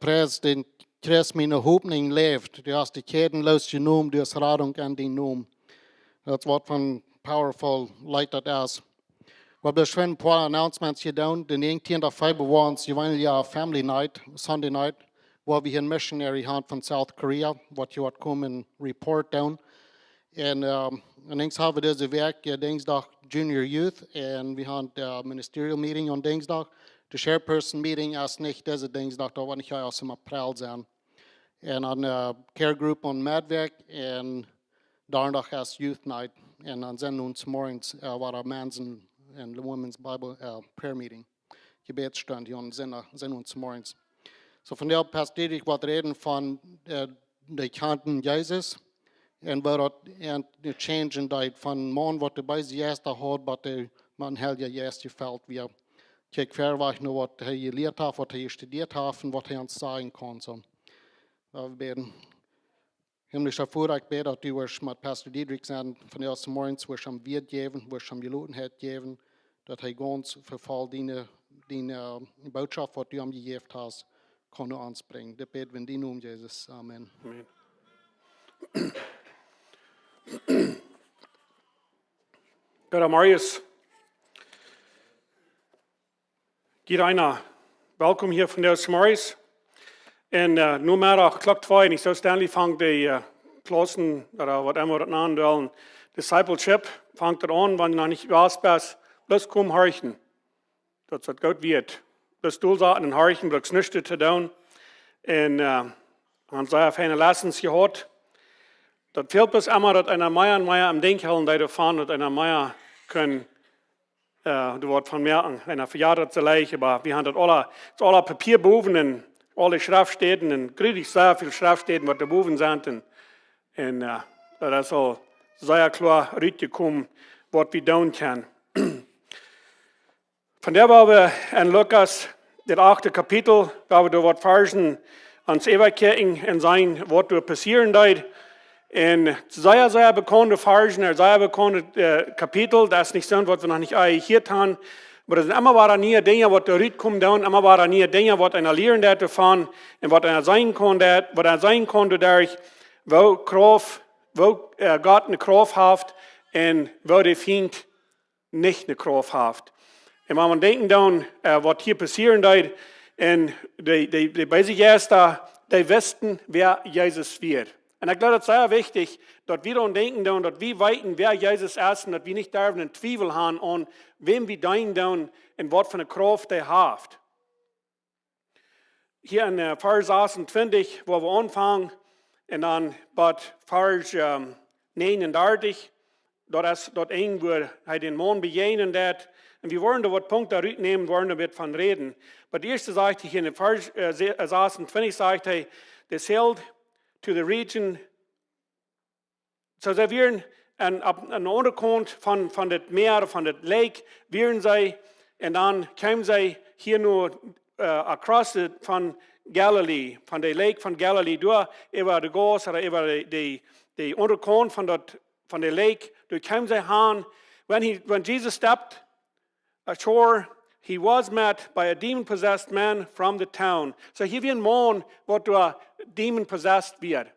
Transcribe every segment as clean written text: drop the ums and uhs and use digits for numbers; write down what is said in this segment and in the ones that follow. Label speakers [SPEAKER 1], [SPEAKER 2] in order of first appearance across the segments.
[SPEAKER 1] prijs den Christ mijn hoopning leeft. Du hast die Keden losgenomen, du hast Radung an die Noem. Dat wordt van powerful, light dat is. We hebben schon een paar announcements gedaan. De 19 Februari is Juwelier Family Night, Sunday night, waar we een missionary hand van South Korea, wat je wat komen report down. En links hebben we deze week dinsdag Junior Youth en we hebben de ministerial meeting on dinsdag. De chairperson meeting is niet deze dinsdag, dat wordt niet als in april zijn. En een care group on Medwerk en daarna is Youth Night. En dan zijn ons morgens waar men's en women's Bible prayer meeting. Gebetsstund, die zijn ons morgens. So van der Pastor Diedrich wat reden van de kanten Jezus. En wat en de change in dat van man wat de bij juist had, wat de man heel juist gefällt wie. Kijk verwacht naar wat hij geleerd heeft, wat hij gestudeerd heeft en wat hij ons zeggen kan. So, we beten. Himmlischer Vater, ich bete, dass du mit Pastor Diedrich sein, von der morgens, wo am Wirt geben, wo am Gelotenheit geben, dass er ganz verfall deine Botschaft, was du ihm gegeben hast, kann du ansprechen. Das beten wir in deinem Namen, Jesus. Amen.
[SPEAKER 2] Amen. Gott Marius. Geht einer. Welkom hier von der Marius. En nu middag klok 2, en ik zou Stanley vangt de klassen, wat immer dat naam discipleship, vangt er aan, wanneer nog niet was best, bloß kom horchen. Dat het goed wird. Bloß du zaten en horchen, bloß nichts te doen. En han zei auf eine Lessons gehört. Dat fehlt bloß immer, dat einer Meier am Denkhallen, die davon, dat einer Meier können, du wort von merken, einer verjahrt zu leicht, aber wir haben das alle Papierboven und alle Schriftstätten und krieg sehr viele Schriftstätten, was da boven sind. Und das ist all sehr klar rausgekommen, was wir tun können. Von der war wir in Lukas, das 8. Kapitel, da wir da was Versen ans Evakieren und sein, was da passieren wird. Und sehr bekannte Versen, sehr bekannte Kapitel, das ist nicht so, was wir noch nicht hier haben. Aber das sind immer wieder neue Dinge, was da rauskommen, immer wieder neue Dinge, was einer lernen darf davon, und was einer sein kann, was er sein kann dadurch, wo Gott eine Kraft hat, und wo der Feind nicht eine Kraft hat. Und wenn man denken dann, was hier passieren wird, und die bei sich erst da, die wissen, wer Jesus wird. Und ich glaube, das ist sehr wichtig, dass wir dann denken, dass wir weiten, wer Jesus ist, und dass wir nicht darüber einen Zweifel haben an, wem wir denken und was für eine Kraft er hat. Hier in Vers 28, wo wir anfangen, und dann bei Vers 39, dort eng, wo er den Mann begegnen wird. Und wir wollen da was Punkte rausnehmen, wollen da von reden. Aber die erste sagt hier in Vers 28, sagt er, das hält to the region. So sie wären an der Unterkant von dem Meer, von dem Lake, wären sie, und dann kamen sie hier nur across von Galilee, von der Lake von Galilee, durch über die Gas oder über die Unterkant von der Lake, durch kamen sie hin. When Jesus stepped ashore, he was met by a demon-possessed man from the town. So hier wie ein Mann, wo du demon-possessed wird.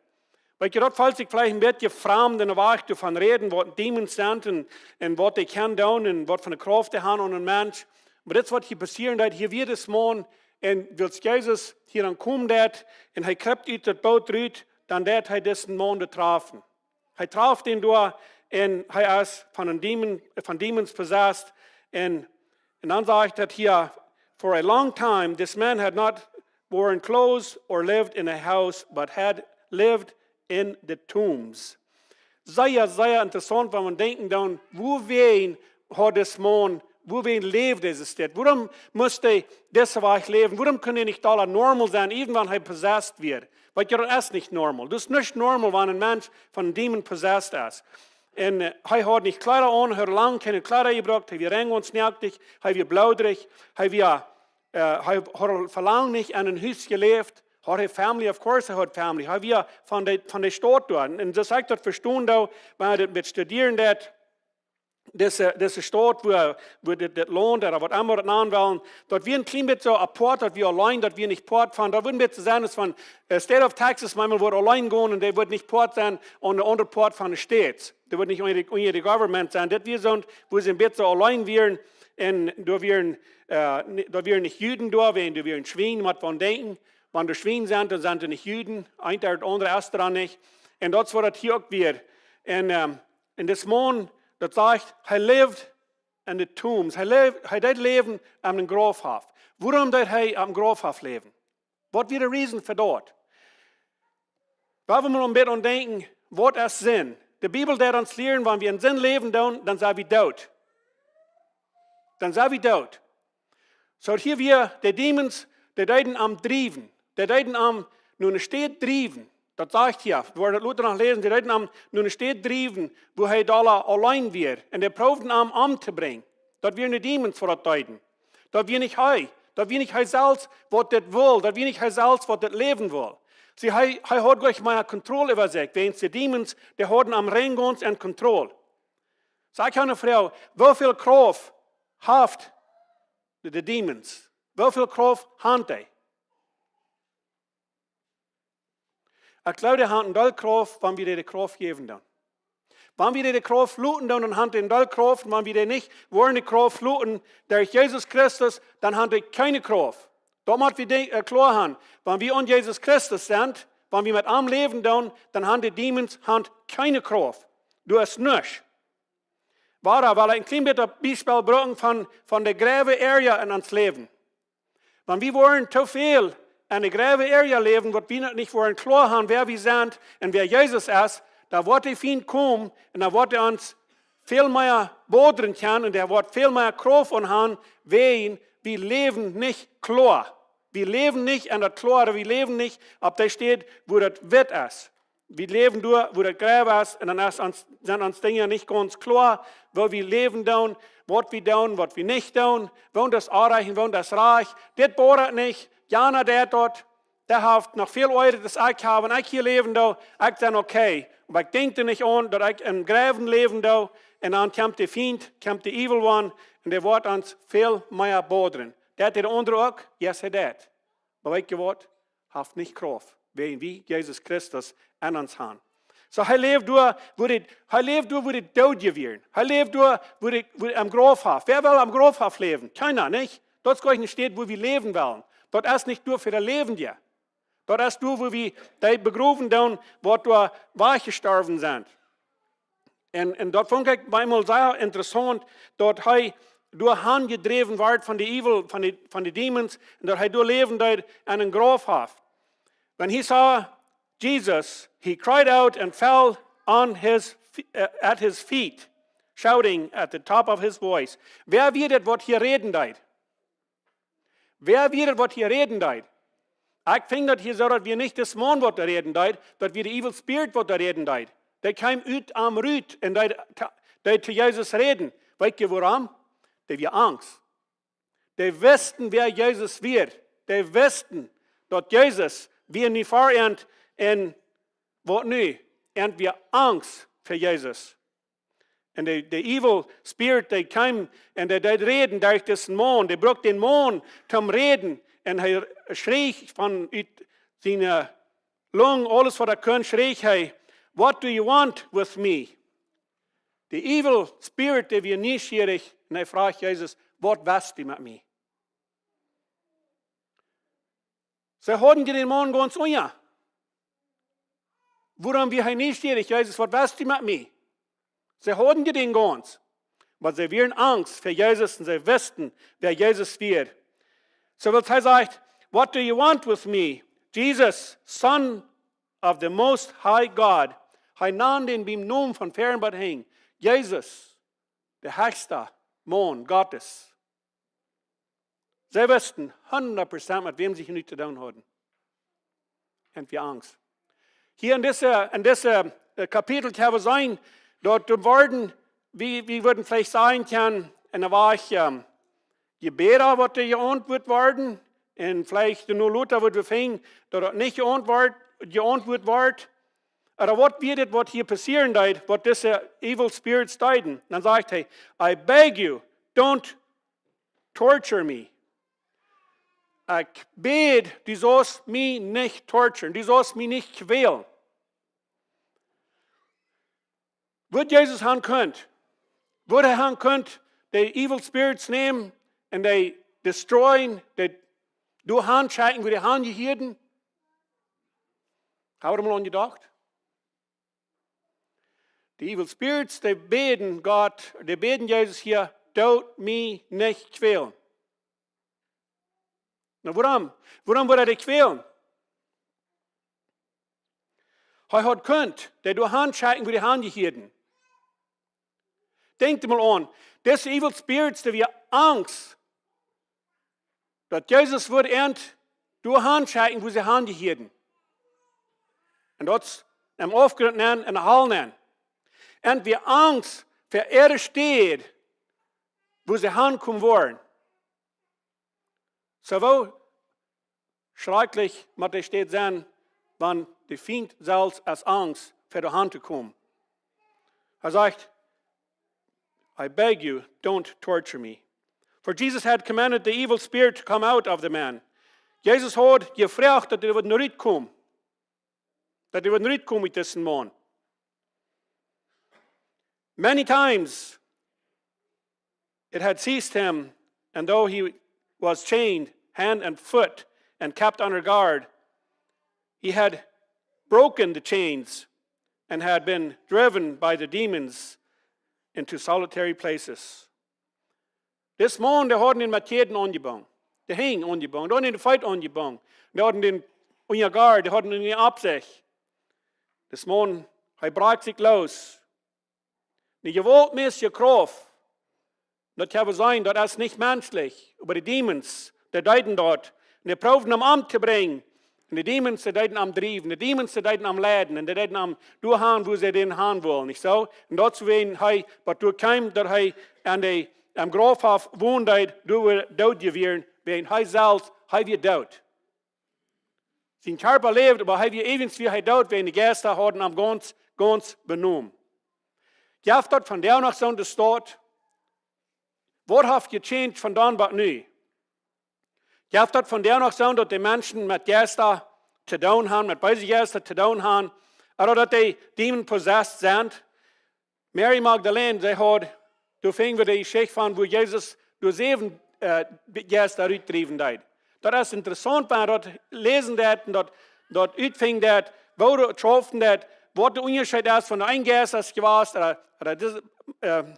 [SPEAKER 2] Weil gerade falls ich vielleicht ein bisschen fremd in der Wacht davon reden, was Demons sind und was die können tun und was für eine Kraft die haben an einen Mensch. Aber das, was hier passieren wird, hier wird es Mann, und will Jesus hier dann kommen, und er kriegt aus das Boot raus, dann wird er diesen Mann treffen. Er traf ihn durch, und er ist von Demons possessed, und dann sagt er hier, for a long time, this man had not worn clothes or lived in a house, but had lived in the tombs. Sehr interessant, wenn man denken dann, wen hat das Mann, wen lebt dieses Stadt? Warum musste das Weg leben? Warum können er nicht alle normal sein, even wenn er possessed wird? Weil das ist nicht normal. Das ist nicht normal, wenn ein Mensch von einem Dämon possessed ist. Und er hat nicht Kleider an, er hat lange keine Kleider gebracht, er war eng und snäckig, er war blaudrig, er hat verlangt nicht an ein Haus gelebt, hat er Family, of course er hat Family, er war von der Stadt dort. Und das sagt er verstehen, wenn er das mit studieren, deze Stadt, wo das Land oder was immer das anwählen, dort wir ein klein bisschen so ein Port, dort wir allein, dort wir nicht Port fahren, da würden wir zu sein, dass von State of Texas manchmal wird allein gehen und der wird nicht Port sein und der andere Port von den States. Der wird nicht unter die Government sein. Das wir sind, wo sie ein bisschen allein wären und da wären nicht Juden da, wenn da wären Schwein, was von denken. Wenn die Schwein sind, dann sind die nicht Juden, ein der andere erst dran nicht. Und das war das hier auch wieder. Und das Mann, das sagt, er lebt in den Tombs. Er das Leben am Grabhof. Warum das er am Grabhof leben? Was wird der Reason für dort? Wenn wir mal ein bisschen denken, was ist Sinn? Die Bibel der uns lehren, wenn wir in Sinn leben, dann sind wir tot. Dann sind wir tot. So hier wir, die Demons, die deuten am Driven. Die deuten am, nun steht Driven. Das sagt hier, wo wir Luther noch lesen, die deuten am, nun steht Driven, wo er da allein wird. Und die proben am umzubringen. Das wir nicht Demons vor das deuten. Das wir nicht hei. Das wir nicht hei selbst, was das will. Das wir nicht hei selbst, was das leben will. Sie hat gleich mal Kontrolle über sich. Wenn die Demons, die haben am Reingons und Kontrolle. Sag eine Frau, wie viel Kraft hat die Demons? Wie viel Kraft haben die? Ich glaube, die haben eine Kraft, wenn wir die Kraft geben dann. Wenn wir die Kraft fluten, dann haben die eine Kraft. Wenn wir die nicht wollen, die Kraft fluten, durch Jesus Christus, dann haben die keine Kraft. Da müssen wir klar haben, wenn wir an Jesus Christus sind, wenn wir mit ihm leben, dann haben die Demons keine Kraft. Du hast nichts. Warum? Weil ich ein klein bisschen Beispiel brauchen von der Gräbe-Area in uns Leben. Wenn wir wollen zu viel in der Gräbe-Area leben, wird wir nicht wollen klar haben, wer wir sind und wer Jesus ist, da wird der Feind kommen und da wird er uns viel mehr bodern können und er wird viel mehr Kraft haben, wen wir leben nicht klar. Wir leben nicht an der Klare, wir leben nicht, ob da steht, wo das Wett ist. Wir leben nur, wo das Gräbe ist, und dann sind uns Dinge nicht ganz klar, wo wir leben tun, was wir nicht tun, wo das erreichen, wo das reich. Das bohrt nicht, Jana, der dort, der hat noch viel Euro, das ich habe, und ich hier leben da, ich dann okay. Aber ich denke nicht an, dass ich im Gräben leben da, und dann kommt der Feind, kommt der Evil One, und der wird uns viel mehr bodern. Der hat der andere auch, yes, er hat. Aber weißt du was? Hat nicht Kraft, wenn wir Jesus Christus an uns haben. So, er lebt durch, wo die Tod werden. Er lebt durch, wo die am Grabhof. Wer will am Grabhof leben? Keiner, nicht? Dort ist gar nicht steht, wo wir leben wollen. Dort ist nicht nur für das Leben hier. Dort ist nur, wo wir die begraben tun, wo wir wachgestorben sind. Und dort fand ich manchmal sehr interessant, dort durch Hand gedreven wird von den Evil, von den Demons, und dort durch leben dort in einem Grabhof. When he saw Jesus, he cried out and fell on at his feet, shouting at the top of his voice. Wer wird das, was hier reden deit? Wer wird das, was hier reden deit? Ich finde, dass hier so, dass wir nicht das Mann, was da reden deit, dass wir die Evil Spirit, was da reden deit. Der kam ut am Rüt und der zu Jesus reden. Weißt du warum? Der wir Angst. Die wussten, wer Jesus wird. Die wussten, dass Jesus wir nicht vorend und was nicht. Und wir Angst für Jesus. Und der Evil Spirit, der kam und der reden durch diesen Mond. Der braucht den Mond zum Reden. Und er schrie von seiner Lungen, alles was er kann, schrie er, what do you want with me? The evil spirit, der wir neugierig, und er fragt Jesus, was willst du mit mir? Sie haben den Mann ganz unja. Warum wir neugierig, Jesus, was willst du mit mir? Sie haben den ganz. Aber sie werden Angst für Jesus und sie wissen, wer Jesus wird. So will er sagt, what do you want with me? Jesus, Son of the Most High God, hij nahm den beim Namen von Fernbad hing. Jesus, der höchste Mann Gottes. Sie wussten 100% mit wem sie nichts zu tun hatten. Und wir Angst. Hier in dieser Kapitel kann wir sein, dort werden, wie würden vielleicht sagen können, und da war ich Gebete, was geantwortet worden, und vielleicht nur Luther wird wir finden, dass das nicht geantwortet wird. Oder was wird es, was hier passieren deed, was diese evil spirits deiden? Dann sagt er, I beg you, don't torture me. Ich bete, du sollst mich nicht torturen, du sollst mich nicht quälen. Wird Jesus haben könnt, würde er haben könnt, die evil spirits nehmen und die destroyen, die durch Handschalten, wie die Handgehirten? Habt ihr mal an gedacht? Die evil spirits, die beten Gott, die beten Jesus hier, tut mich nicht quälen. Na warum? Warum würde er dich quälen? Er hat könnt, der durch Handschalten, wie die Handgehirten. Denkt mal an, diese evil spirits, die wir Angst, dass Jesus wird durch Handschalten, wo sie Handgehirten. Und das im Aufgrund nennen, in der Hall nennen. Und wir Angst, für er steht, wo sie hinkommen wollen. So wo schrecklich muss das steht sein, wenn der Feind selbst als Angst für die Hand zu kommen. Er sagt, I beg you, don't torture me. For Jesus had commanded the evil spirit to come out of the man. Jesus had gefragt, dass er nicht rauskommen. Dass er nicht rauskommen mit diesem Mann. Many times it had seized him, and though he was chained hand and foot and kept under guard, he had broken the chains and had been driven by the demons into solitary places. This man, der hat den Matheden angebannt. Der hing angebannt. Der hat den Fight angebannt. Der hat den unter guard, der hat den Absicht. Das man, er brach sich los. Die gewaltmäßige Kraft, das kann sein, das ist nicht menschlich, aber die Demons, die deuten dort, und die proben am Amt zu bringen, und die Demons, die deuten am Driven, die Demons, die deuten am Laden, und die deuten am Durchhauen, wo sie den haben wollen, nicht so? Und dazu wen, hei, was durch kein, dass hei am Grafhof wohnt, du wird dort gewesen, wenn hei selbst, hei wird dort. Sein Körper lebt, aber hei wird ewig wie hei dort, wenn die Geister haben am ganz benommen. Gaf dat van der nog zo'n de staat? Wat heeft gechanged van dan tot nu? Gaf dat van der nog zo'n dat de mensen met geesten te doen hebben, met boze geesten te doen hebben, of dat die demon possessed zijn? Mary Magdalene, zij had, toen vingen we de geschichte van hoe Jezus door 7 geesten uitdreven deed. Dat is interessant, maar dat lezen dat uitving dat, wo dat troffen dat, wat de onderscheid is van de een geest als geweest, oder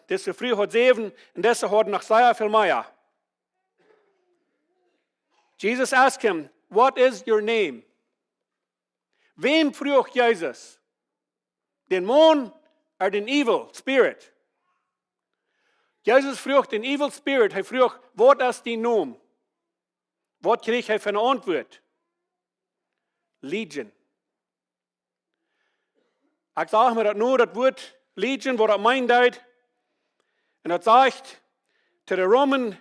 [SPEAKER 2] deze früh hat 7 und deze hat noch sehr viel mehr. Jesus asked him, what is your name? Wem vroeg Jesus? Den Mann oder den evil spirit? Jesus vroeg den evil spirit, hij vroeg, wat is die naam? Wat kreeg hij van een antwoord? Legion. Ik zeg maar dat nu, dat woord Legion, wat dat meint uit. En dat zegt, to the Roman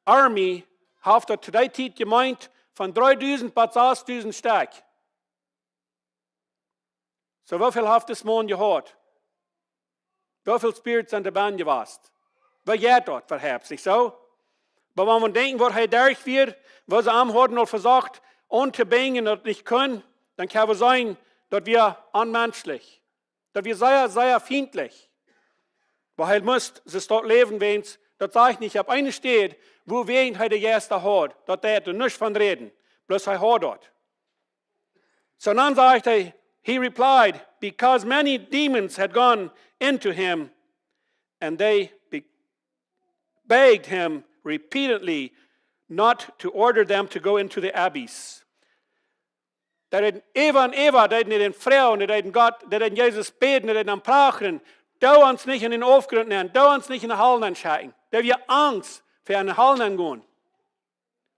[SPEAKER 2] army, heeft dat to die tijd gemeint, van 3000 tot 6000 sterk. So hoeveel heeft das man gehad? Hoeveel spirits zijn de band geweest? Wat geht dat, verhaps, nicht so? Aber wenn man denken, was hij durch wird, was sie am hadden al versagt, an te bringen und nicht können, dann kann es sein, dass wir unmenschlich, dass wir sehr, sehr feindlich. Weil er muss sich dort leben, wenn es, das sage ich nicht, ich habe eine steht, wo wen er der Erste hat, dort der du nicht von reden, bloß er hat dort. So dann sagt er, he replied, because many demons had gone into him, and they begged him repeatedly not to order them to go into the abyss. Dat het Eva en Eva, dat niet in vrouw, dat het God, dat het Jesus beten, dat het aan prachen, dat ons niet in den Aufgrund nehmen, dat ons niet in de Hallen anschauen, dat wir Angst für eine Hallen gehen.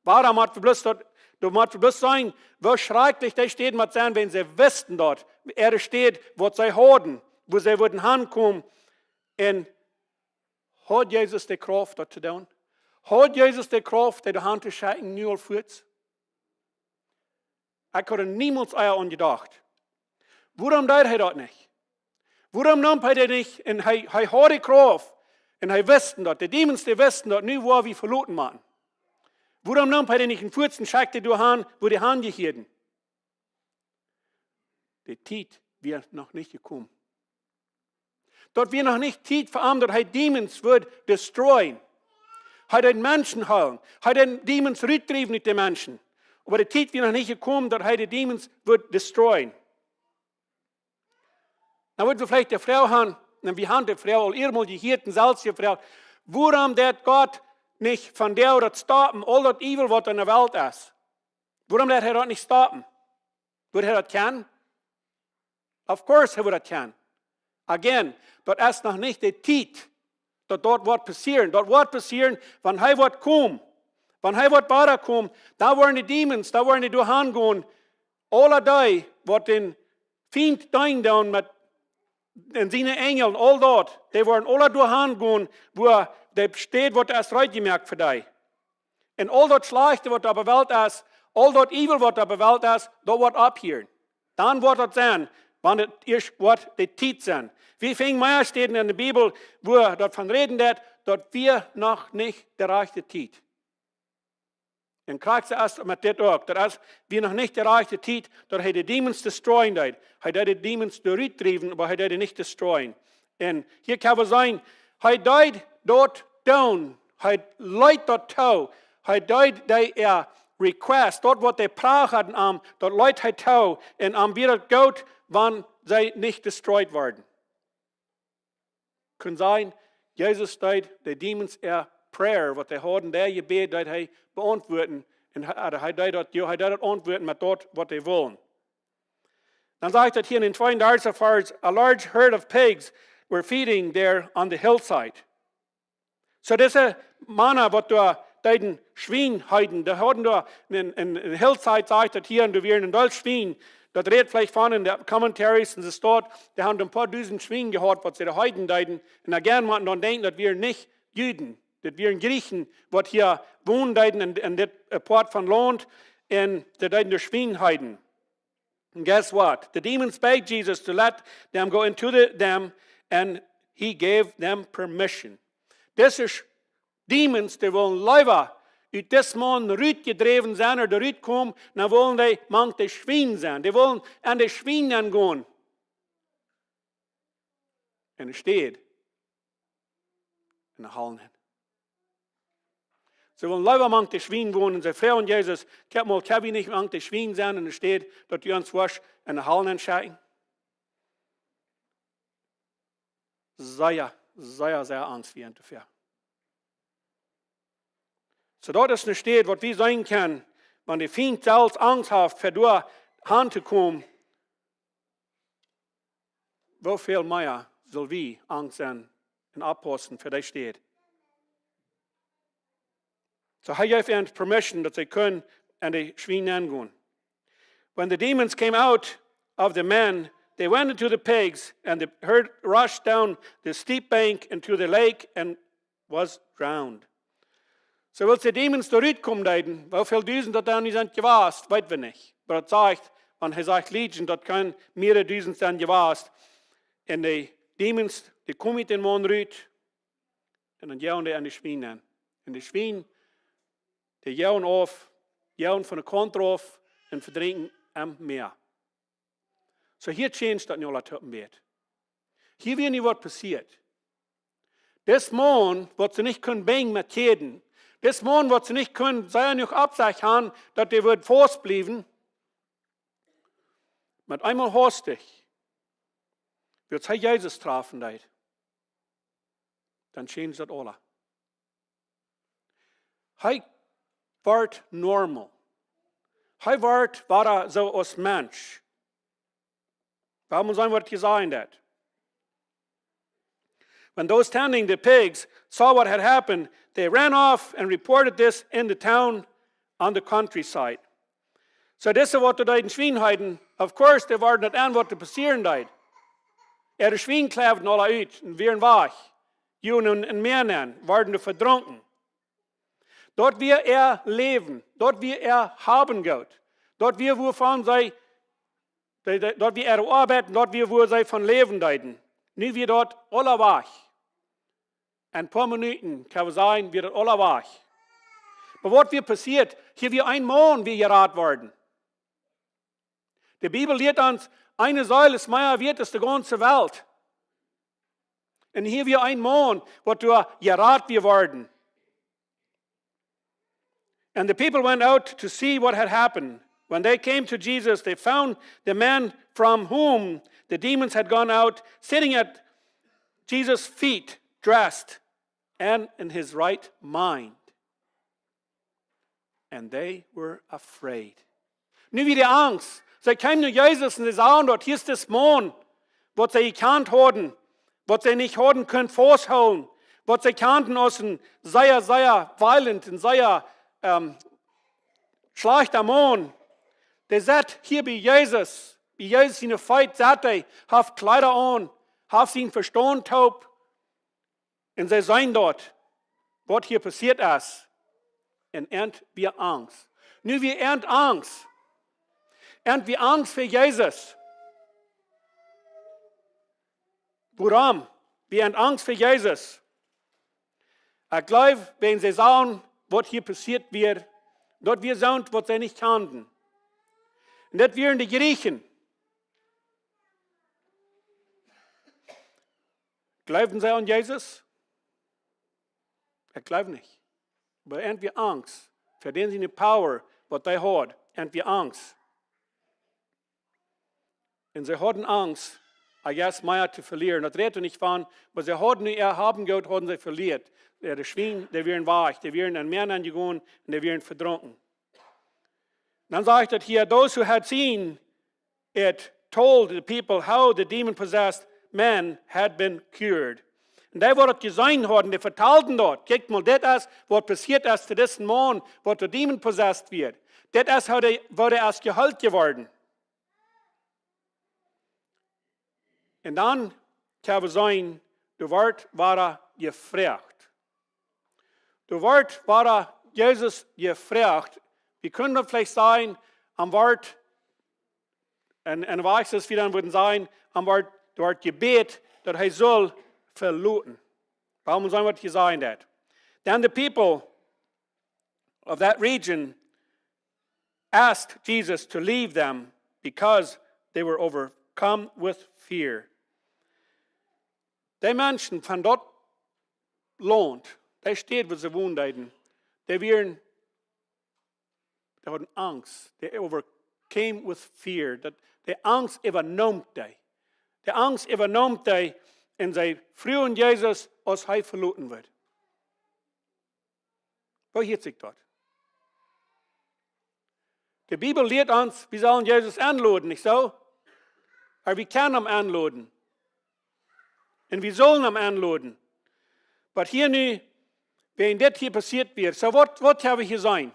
[SPEAKER 2] Warum hat wir bloß sagen, wie schrecklich das steht mit sein, wenn sie wüssten dort, steht, was sie haben, wo sie würden hinkommen, und hat Jesus die Kraft, das zu tun? Hat Jesus die Kraft, die Hand zu schauen, nur auf Fuß? Ich hatte niemals eher angedacht. Warum deed hij dat niet? Waarom nam hij dat niet? En hij had die kracht. En hij wist dat. De demons die wisten dat nu waar we verloren waren. Waarom nam hij dat niet in voetsen schaakte door aan, wo die Hand hielden? Die tijd weer nog niet gekommen. Dat wir noch nicht Zeit verarmt, dass hij demons wird destroyen. Hij den Menschen houden. Hij den demons uitdrijven uit de Menschen. Aber die Zeit wird noch nicht gekommen, dass hij de demons wird destroyen. Dan wordt we vielleicht de Frau haben, und wir haben die Frau al eenmaal gehört, und selbst gefragt, warum dat Gott nicht von der dat stoppen, all dat evil, was in der Welt ist? Warum dat hij dat nicht stoppen? Würde er das können? Of course, er würde das können. Again, dat is nog niet de tijd dat dort wordt passieren. Dat wordt passieren, wanneer hij wordt komen. Wanneer hij wordt bij komen, daar worden de demons, daar worden die doorheen gaan. Alle die, wat den Feind doen met en zijn engelen, al dat, die worden alle doorheen gaan, wo de steht, wat is uitgemerkt voor die. En al dat slechte wat op de wereld is, al dat evil wat op de wereld is, dat wordt opgehoord. Dan wordt het zijn, wanneer het eerst wat de tijd zijn. Wie fing mehr steht in der Bibel, wo davon reden dat wir noch nicht der rechte Zeit. En krijgt ze als met dit ook, dat als we nog niet de rechte tijd, dat hij de demons destroyen deed. Hij deed de demons eruit drijven, maar hij deed niet destroyen. En hier kan we zijn, hij deed dat doen, hij leidt dat toe, hij deed de request, dat wat hij praat hadden, dat leidt hij toe, en weer het goed, wanneer zij niet destroyed worden. Kan zijn, Jezus deed de demons prayer, wat hij hadden, der gebed, dat hij beantwoorden. En hij deed dat antwoorden met dat wat hij wilde. Dan zegt het hier in 32 vers, a large herd of pigs were feeding there on the hillside. So deze mannen, wat door de Schwein heiden, die hadden door een hillside, zegt het hier, en er weer een dol Schwein. Dat redt vielleicht van in de commentaries, en ze staat, die hebben een paar duizend Schwein gehad, wat ze de heiden deiden. En again, man dan denkt, dat we niet Juden, dat we Griechen, wat hier wonen deiden, en dit part van land, en dat deiden de Schwein heiden. And guess what? The demons begged Jesus to let them go into them, and he gave them permission. Deze demons, die willen leven uit deze man eruit gedreven zijn, er eruit komen, dan willen die man de Schwein zijn. Die willen aan de Schwein gaan. En er staat in de hallen. Ze willen leven among de Schwein wonen. Ze vragen Jezus, kan je niet among de Schwein zijn? En er staat dat je ons was in de hallen schauen. Sehr angst wie te ver. Zodat es nicht steht, was wir sein können, wenn der Feind selbst Angst hat, für durch Hand zu kommen. Wie viel mehr soll wir Angst sein und abpassen, für das steht. So er gave uns permission, dass sie können an die Schweine angehen. When the demons came out of the men, they went into the pigs, and the herd rushed down the steep bank into the lake and was drowned. So als die Demons da rauskommen, wie viele Düsen das dann sind gewesen, weiß wir nicht. Aber es sagt, wenn er sagt Legion, das können mehrere Düsen sein gewesen. Und die Demons, die kommen mit den Mann raus, und dann jauen die an die Schweine an. Und die Schweine, die jauen auf, jauen von der Kante auf und verdrängen am Meer. So hier changed das nicht alle Toppenbett. Hier wird nicht was passiert. Das Mann, was sie nicht können bringen mit Käden, das Mann, was sie nicht können, sei nicht Absicht haben, dass die wird festbleiben. Mit einmal hastig wird sie Jesus treffen, dann change das alles. Hij wird normal. Hij war so als Mensch. Warum sagen wir das gesagt hat? When those tending the pigs saw what had happened, they ran off and reported this in the town on the countryside. So this is what de Schweinheiden, of course, they waren niet aan wat er passeren deed. De Schweinkleven alle uit en weer weg. Jonen en Männern waren verdronken. Dort wir leben, dort wir haben Gott, dort wir wovon sei Dort wir ihre arbeiten, dort wir, wo sie von leben deuten. Nu wir dort alle wach. Ein paar Minuten kann man sagen, wir dort alle wach. Aber was wird passiert? Hier wir ein Mann, wie gerat worden. Die Bibel lehrt uns, eine Säule ist mehr wert als die ganze Welt. Und hier wir ein Mann, was du gerat wir worden. And the people went out to see what had happened. When they came to Jesus, they found the man from whom the demons had gone out, sitting at Jesus' feet, dressed and in his right mind. And they were afraid. Nu wieder Angst. Sie kamen zu Jesus und sie sahen dort, hier ist das Mann, was sie gekannt haben, was sie nicht haben können, vorhauen, was sie kannten aus dem sehr violent und sehr schlechter Mann. Der sagt hier bei Jesus in der Feit, sagt er, hat Kleider an, hat ihn Verstand taub. Und sie sehen dort, was hier passiert ist. Und ernt wir Angst. Nu wir ernt Angst. Ernt wir Angst für Jesus. Warum? Wir ernt Angst für Jesus. Ich glaube, wenn sie sagen, was hier passiert wird, dort wir sagen, was sie nicht kannten. Und das wären die Griechen. Glauben sie an Jesus? Ich glaube nicht. Aber irgendwie Angst. Für den sie eine Power, was sie hat, irgendwie Angst. Und sie hatten Angst, mehr zu verlieren. Das redet nicht von, aber sie hatten ihr haben Gott, hatten sie verliert. Die Schweine, die wären weich, die wären an Meer angegangen und die wären verdrunken. Dann sagt er hier, those who had seen it told the people how the demon-possessed man had been cured. Und die, die das gesehen haben, die vertalten dort, guckt mal, das ist, was passiert ist zu diesem Mann, was der Demon-possessed wird. Das ist, wo der erst geheilt geworden. Und dann kann man sagen, der Wort war gefragt. Der Wort war Jesus gefragt. Wir können vielleicht sagen, am Wort, und weiß es wieder würden sagen, am Wort Gebet, dass er soll verluten. Warum sagen wir gesagt that? Then the people of that region asked Jesus to leave them because they were overcome with fear. Die Menschen von dort lohnt, die steht, wo sie wohnen, die hatten Angst. They overcame with fear. Die Angst übernimmt die. Die Angst übernimmt die, und sie frühen Jesus, als er verloren wird. Wo hielt sich dort? Die Bibel lehrt uns, wir sollen Jesus anladen, nicht so? Aber wir können ihn anladen. Und wir sollen ihn anladen. Aber hier nu, wenn das hier passiert wird, so was habe ich hier sein?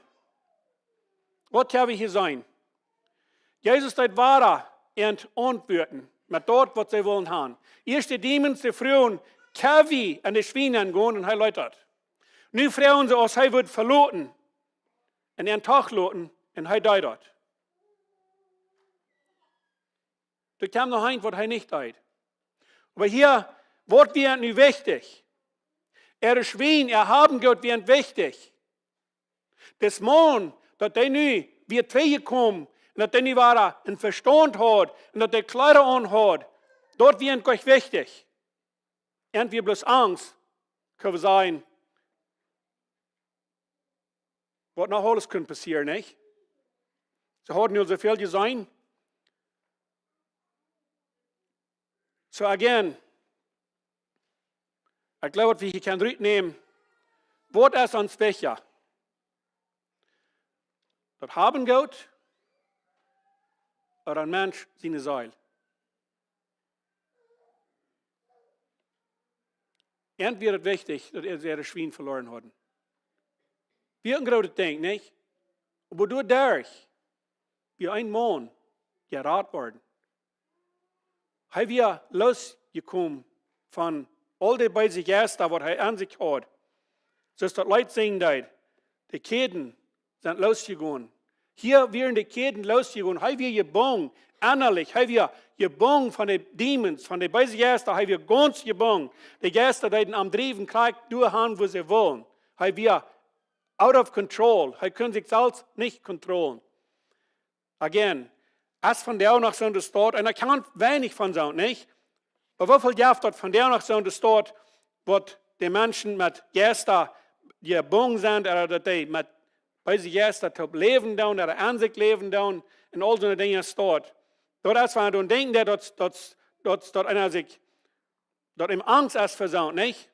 [SPEAKER 2] Was habe ich hier sein? Jesus dort war und antworten mit dort, was sie wollen haben. Erst die Demons, die Frauen, Kavi an die Schweine angehen und er läutert. Nu fragen sie, als er wird verloren und er Tag loten und er dort. Da kam noch ein, was er nicht deit. Aber hier wird wir nu wichtig. Er Schwein, haben Gott wird wichtig. Das Mann, dass der nu wir zurückkommen, und dass der nu war ein Verstand hat, und dass der Kleider an hat, dort wird Gott wichtig. Und wir bloß Angst, können wir sagen, was noch alles könnte passieren, nicht? Sie hatten nur so viel gesehen. So again, ich glaube, wir können rücknehmen, was ist uns welcher? Das haben Gott oder ein Mensch seine Seele. Und wird es wichtig, dass er seine Schwein verloren hat. Wir haben gerade gedacht, nicht? Aber dadurch, wie ein Mann gerat worden, haben wir losgekommen von all den beiden Gästen, was er an sich hat. So ist das Leute sehen, die Ketten sind losgegangen. Hier wären die Ketten losgegangen, haben wir gebannt innerlich, haben wir gebungen von den Demons, von den bösen Geister, haben wir ganz gebungen. Die Geister, die am Driven kriegen, durchhauen, wo sie wollen. Haben wir out of control. Sie können sich selbst nicht kontrollieren. Again, als von der noch so ein Staat, und er kann wenig von so, nicht? Aber wie viel Jahr dort von der noch so ein Staat, wo die Menschen mit Geister gebungen sind, oder die mit bösen Geister leben da, oder an sich leben da, und all so eine Dinge steht. Dort ist man und denken, dort einer sich, dort im Angst ist versaut, nicht?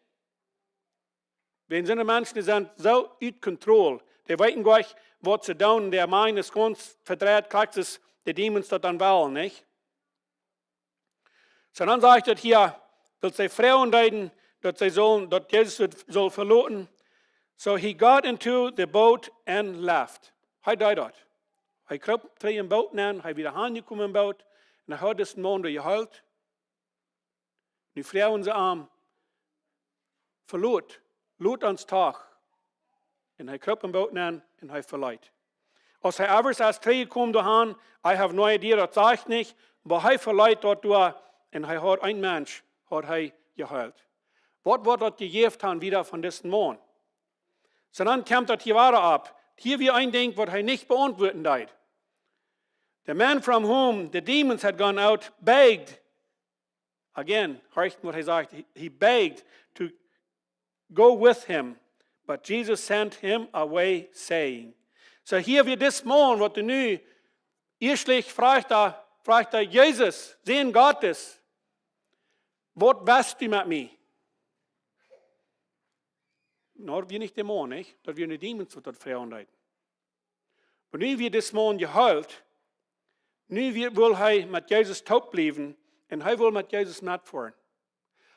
[SPEAKER 2] Wenn so Menschen, die sind so in Kontrolle, die wissen gar nicht, was sie tun, der meint, es ganz verdreht, kriegt es die Demons dort dann wollen, nicht? So dann sagt er hier, dass sie Frauen reden, dass Jesus soll verloten. So he got into the boat and left. Hij deed dat. Hij kroop terug in boot aan, hij wieder aangekomen in boot, en hij had dus een man gehuild. Nu vrouw in zijn arm verloot ans Tag. En hij kroop in boot aan en hij verleidt. Als hij evers als teruggekomen doorheen, hij heeft no idee, dat zegt niet, maar hij verleidt dort door en hij had een mens, had hij gehuild. Wat wordt dat gegeven wieder von diesem Mann? So dann kommt das hier weiter ab. Hier wie ein Ding, was er nicht beantworten darf. The man from whom the demons had gone out begged. Again, hörst what he sagt. He begged to go with him. But Jesus sent him away, saying. So hier wie das Mann, was du nu erstlich fragt er Jesus, Sohn Gottes, was weißt du mit mir? Nou, wir nicht Dämonen, nicht? Dass wir nicht Dämonen zu dort verhandeln. Und nu wir das Mann geheult, nu will er mit Jesus taub bleiben und er will mit Jesus mitfahren.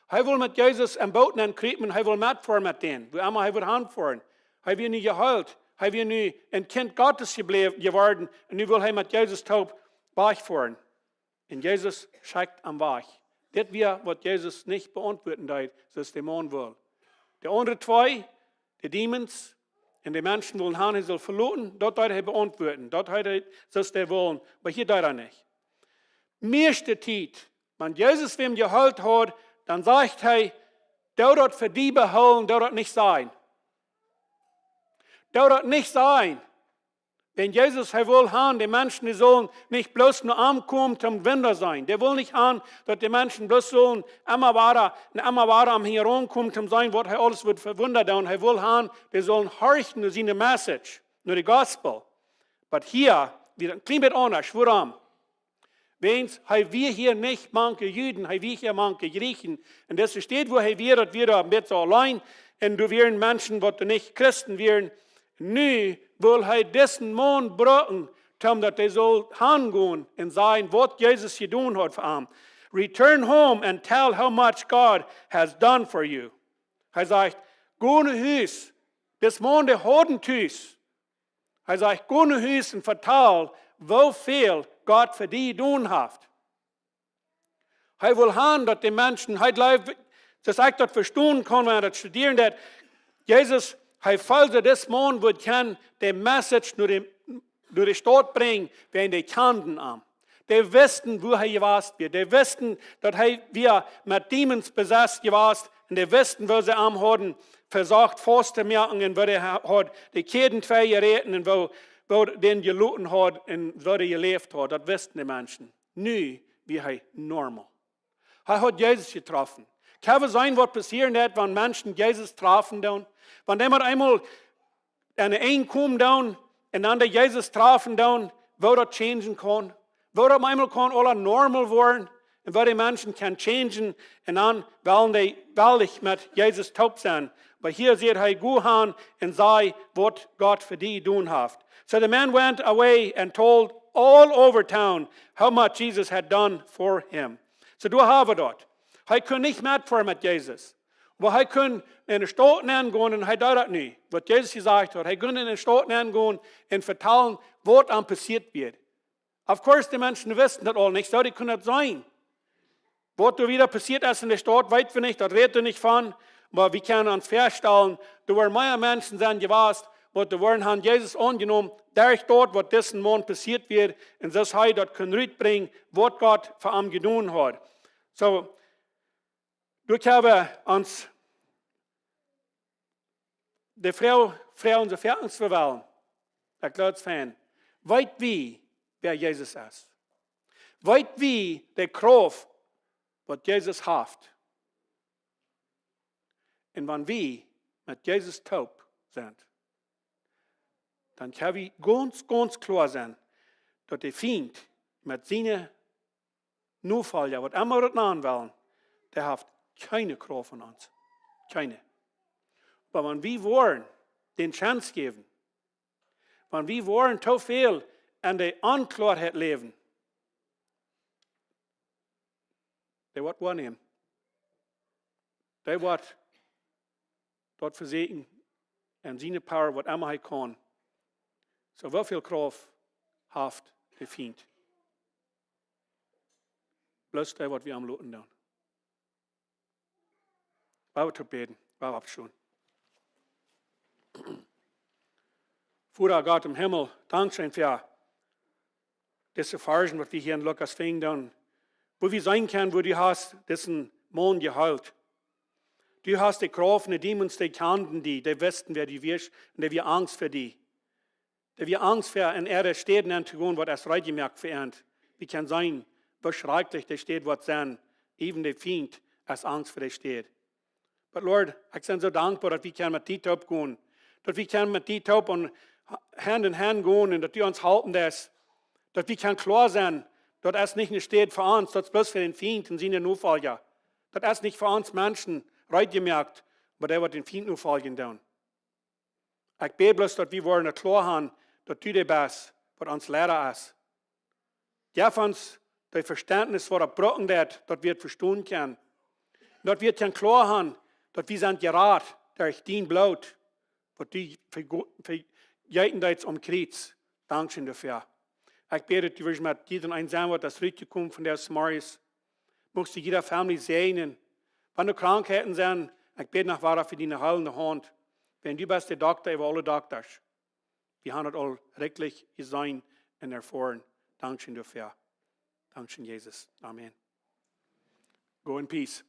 [SPEAKER 2] Er will mit Jesus am Boot ankriegen und er will mitfahren mit denen. Wo immer er will hinfahren. Er will nicht geheult. Er will nicht ein Kind Gottes geworden und nu will er mit Jesus taub wegfahren. Und Jesus schickt am Weg. Das wir, was Jesus nicht beantworten darf, das Dämon will. Die anderen zwei, die Demons und die Menschen wollen haben, er soll verloten, dort darf er beantworten, dort hat er das der wollen, aber hier darf er nicht. Meiste Zeit, wenn Jesus wem geholt hat, dann sagt er, der dort für die beholen, der dort nicht sein. Der dort nicht sein. Wenn Jesus will haben, die Menschen, die sollen nicht bloß nur ankommen zum Wunder sein. Der will nicht haben, dass die Menschen bloß sollen immer weiter am Herankommen zum sein, was er alles wird verwundert. Und er will haben, die sollen horchen nur seine Message, nur die Gospel. Aber hier wird ein klein bisschen anders. Warum? Wenn wir hier nicht manche Juden, haben wir hier manche Griechen. Und das steht, wo wir, dass wir da ein bisschen allein und du wären Menschen, die nicht Christen wären. Nu will er diesen Mann brauchen, dass er soll hingehen und sagen, was Jesus getan hat für ihn. Return home and tell how much God has done for you. Er sagt, geh nach Haus. Das Mann, der hat ein Haus. Er sagt, geh nach Haus und vertell, wie viel Gott für dich getan hat. Er will haben, dass die Menschen, das ich dort verstehen kann, wenn er das studieren, dass Jesus falls das Mann wird kann die Message nur die Stadt bringen, wenn die kannten am. Die wussten, wo er gewast wird. Die wussten, dass wir mit Demons besetzt gewast und die wussten, wo sie am hatten, versorgt Forstmerken und wo er hat die Ketten zwei geräten und wo den geluten hat und wo er gelebt hat. Das wussten die Menschen. Nu wie er normal. Er hat Jesus getroffen. Kann es sein, was passieren wird, wenn Menschen Jesus trafen dann? Wenn jemand einmal eine kommt dann und dann der Jesus trafen dann, wo das changen kann, wo das einmal kann alle normal werden und wo die Menschen kann changen und dann wollen ich mit Jesus taub sein. Aber hier sieht er gut an und sei, was Gott für die tun hat. So the man went away and told all over town how much Jesus had done for him. So du haben dort. Er kann nicht mitfahren mit Jesus. Aber er kann in die Stadt gehen und er tut das nicht. Was Jesus gesagt hat. Er kann in die Stadt gehen und vertellen, was am passiert wird. Of course, die Menschen wissen das all nicht. So, die können das sein. Was da wieder passiert ist in der Stadt, weit wir nicht. Das redet wir nicht von. Aber wir können uns feststellen, da waren mehr Menschen sind gewesen, wat de woorden han Jesus angenommen, durch dort, wat diesen Mann passiert wird, und das hij dort kann uitbrengen, wat Gott für ihn getan hat. So, durch haben uns die Frau unser Viertens verwählen. Ich glaube es fein. Weit wie, wer Jesus ist. Weit wie der Kraft, was Jesus hat. Und wenn wir mit Jesus taub sind, dann können wir ganz klar sein, dass der Feind mit seinen Notfällen, was immer das nahen wollen, der hat keine Kraft von uns. Keine. Aber wenn wir wollen, den Chance geben, wenn wir wollen, zu viel an der Unklarheit leben, der wird wahrnehmen. Der wird dort versägen und seine Power, was immer er kann. So wie viel Kraft hat der Feind? Bloß der, was wir am Loten tun. Wir zu beten, wir abschauen. Vater Gott im Himmel, Dankeschön für diese Erfahrung, was wir hier in Lukas fingen tun. Wo wir sein können, wo du hast diesen Mann geheilt. Du hast die Kraft, die Dämonen, die kannten die wussten, wer die wirst, und die wir Angst für die. Die wir Angst für in Erde steht, zu gehen, was erst recht gemerkt für ihn. Wie kann sein, was schrecklich der steht, was sein, even der Feind als Angst für dich steht. Aber Lord, ich bin so dankbar, dass wir mit dir taub gehen. Dass wir mit dir taub und Hand in Hand gehen und dass du uns halten lässt. Dass wir klar sein, dass es nicht steht für uns, dass es bloß für den Feind und seine Notfälle. Dass es nicht für uns Menschen recht gemerkt, aber der wird den Feind Notfallen tun. Ich bete bloß, dass wir wollen klar haben, dass du der bist, was uns Lehrer ist. Gib uns das Verständnis, was gebrochen wird, dass wir es verstehen können. Dass wir klar haben, dass wir sind gerat durch dein Blut, was du vergeiten jetzt am Kreuz. Dankeschön dafür. Ich bete, du wirst mit jedem einsam, was das Rück kommt von der Smarris. Möchtest du jeder Familie segnen. Wenn du Krankheiten sind, ich bete nach Wahrheit für deine heilende Hand. Wenn du bist der Doktor über alle Doktors. Wir haben es all rechtlich gesehen und erfahren. Dankeschön dafür. Dankeschön, Jesus. Amen. Go in peace.